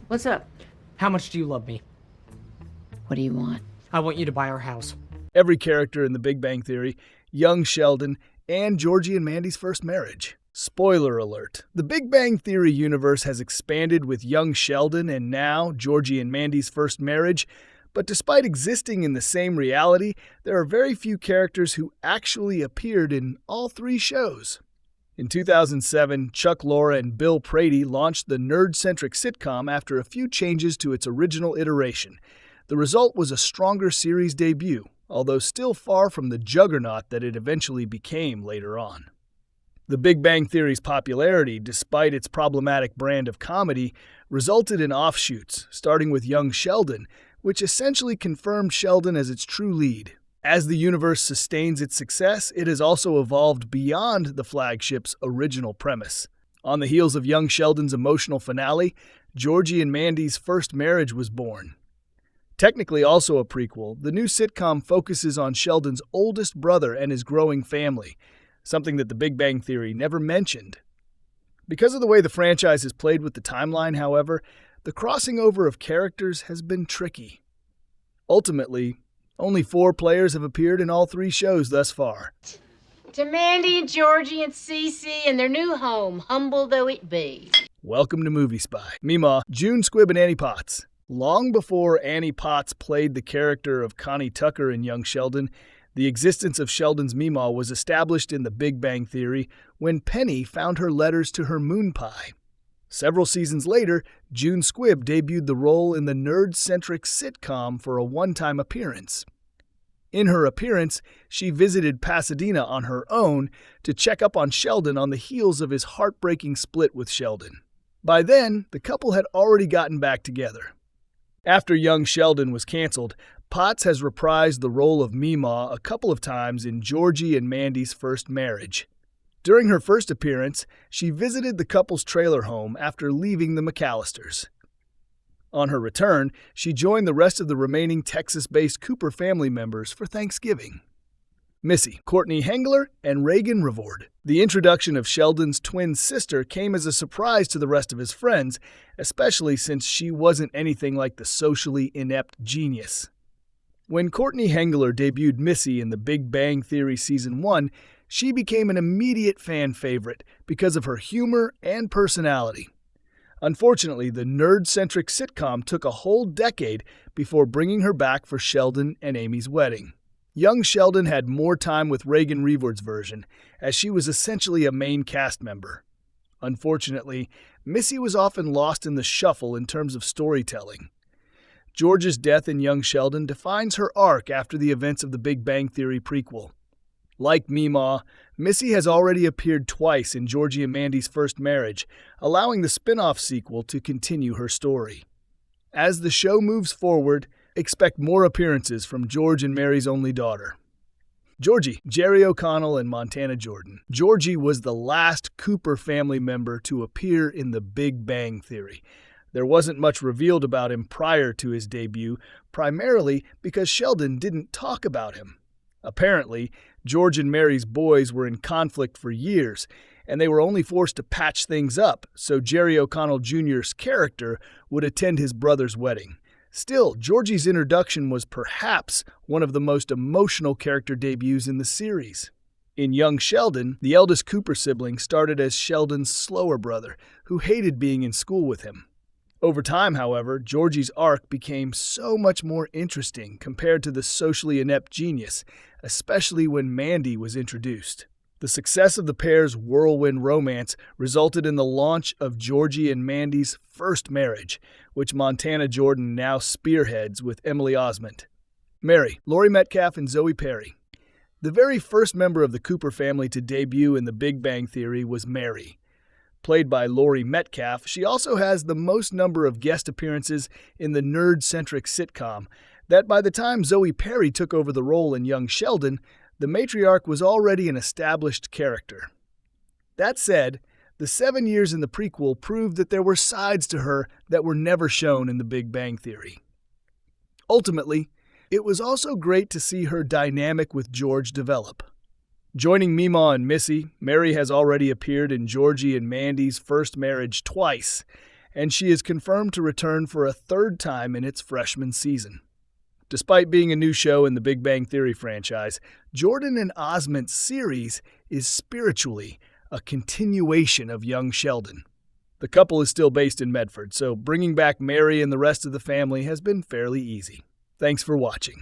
What's up? How much do you love me? What do you want? I want you to buy our house. Every character in The Big Bang Theory, Young Sheldon, and Georgie and Mandy's first marriage. Spoiler alert. The Big Bang Theory universe has expanded with Young Sheldon and now Georgie and Mandy's first marriage, but despite existing in the same reality, there are very few characters who actually appeared in all three shows. In 2007, Chuck Lorre and Bill Prady launched the nerd-centric sitcom after a few changes to its original iteration. The result was a stronger series debut, although still far from the juggernaut that it eventually became later on. The Big Bang Theory's popularity, despite its problematic brand of comedy, resulted in offshoots, starting with Young Sheldon, which essentially confirmed Sheldon as its true lead. As the universe sustains its success, it has also evolved beyond the flagship's original premise. On the heels of Young Sheldon's emotional finale, Georgie and Mandy's first marriage was born. Technically also a prequel, the new sitcom focuses on Sheldon's oldest brother and his growing family, something that The Big Bang Theory never mentioned. Because of the way the franchise has played with the timeline, however, the crossing over of characters has been tricky. Ultimately, only 4 players have appeared in all 3 shows thus far. To Mandy and Georgie and Cece and their new home, humble though it be. Welcome to Movie Spy. Mima, June Squibb, and Annie Potts. Long before Annie Potts played the character of Connie Tucker in Young Sheldon, the existence of Sheldon's Mima was established in The Big Bang Theory when Penny found her letters to her moon pie. Several seasons later, June Squibb debuted the role in the nerd-centric sitcom for a one-time appearance. In her appearance, she visited Pasadena on her own to check up on Sheldon on the heels of his heartbreaking split with Sheldon. By then, the couple had already gotten back together. After Young Sheldon was canceled, Potts has reprised the role of Mima a couple of times in Georgie and Mandy's first marriage. During her first appearance, she visited the couple's trailer home after leaving the McAllisters. On her return, she joined the rest of the remaining Texas-based Cooper family members for Thanksgiving. Missy, Courtney Hengler, and Reagan Revord. The introduction of Sheldon's twin sister came as a surprise to the rest of his friends, especially since she wasn't anything like the socially inept genius. When Courtney Hengler debuted Missy in The Big Bang Theory Season 1, she became an immediate fan favorite because of her humor and personality. Unfortunately, the nerd-centric sitcom took a whole decade before bringing her back for Sheldon and Amy's wedding. Young Sheldon had more time with Reagan Revord's version, as she was essentially a main cast member. Unfortunately, Missy was often lost in the shuffle in terms of storytelling. George's death in Young Sheldon defines her arc after the events of the Big Bang Theory prequel. Like Mima, Missy has already appeared twice in Georgie and Mandy's first marriage, allowing the spin-off sequel to continue her story. As the show moves forward, expect more appearances from George and Mary's only daughter. Georgie, Jerry O'Connell, and Montana Jordan. Georgie was the last Cooper family member to appear in The Big Bang Theory. There wasn't much revealed about him prior to his debut, primarily because Sheldon didn't talk about him. Apparently, George and Mary's boys were in conflict for years, and they were only forced to patch things up so Jerry O'Connell Jr.'s character would attend his brother's wedding. Still, Georgie's introduction was perhaps one of the most emotional character debuts in the series. In Young Sheldon, the eldest Cooper sibling started as Sheldon's slower brother, who hated being in school with him. Over time, however, Georgie's arc became so much more interesting compared to the socially inept genius, especially when Mandy was introduced. The success of the pair's whirlwind romance resulted in the launch of Georgie and Mandy's first marriage, which Montana Jordan now spearheads with Emily Osment. Mary, Laurie Metcalf, and Zoe Perry. The very first member of the Cooper family to debut in The Big Bang Theory was Mary. Played by Laurie Metcalf, she also has the most number of guest appearances in the nerd-centric sitcom, that by the time Zoe Perry took over the role in Young Sheldon, the matriarch was already an established character. That said, the 7 years in the prequel proved that there were sides to her that were never shown in The Big Bang Theory. Ultimately, it was also great to see her dynamic with George develop. Joining Mima and Missy, Mary has already appeared in Georgie and Mandy's first marriage twice, and she is confirmed to return for a third time in its freshman season. Despite being a new show in the Big Bang Theory franchise, Jordan and Osment's series is spiritually a continuation of Young Sheldon. The couple is still based in Medford, so bringing back Mary and the rest of the family has been fairly easy. Thanks for watching.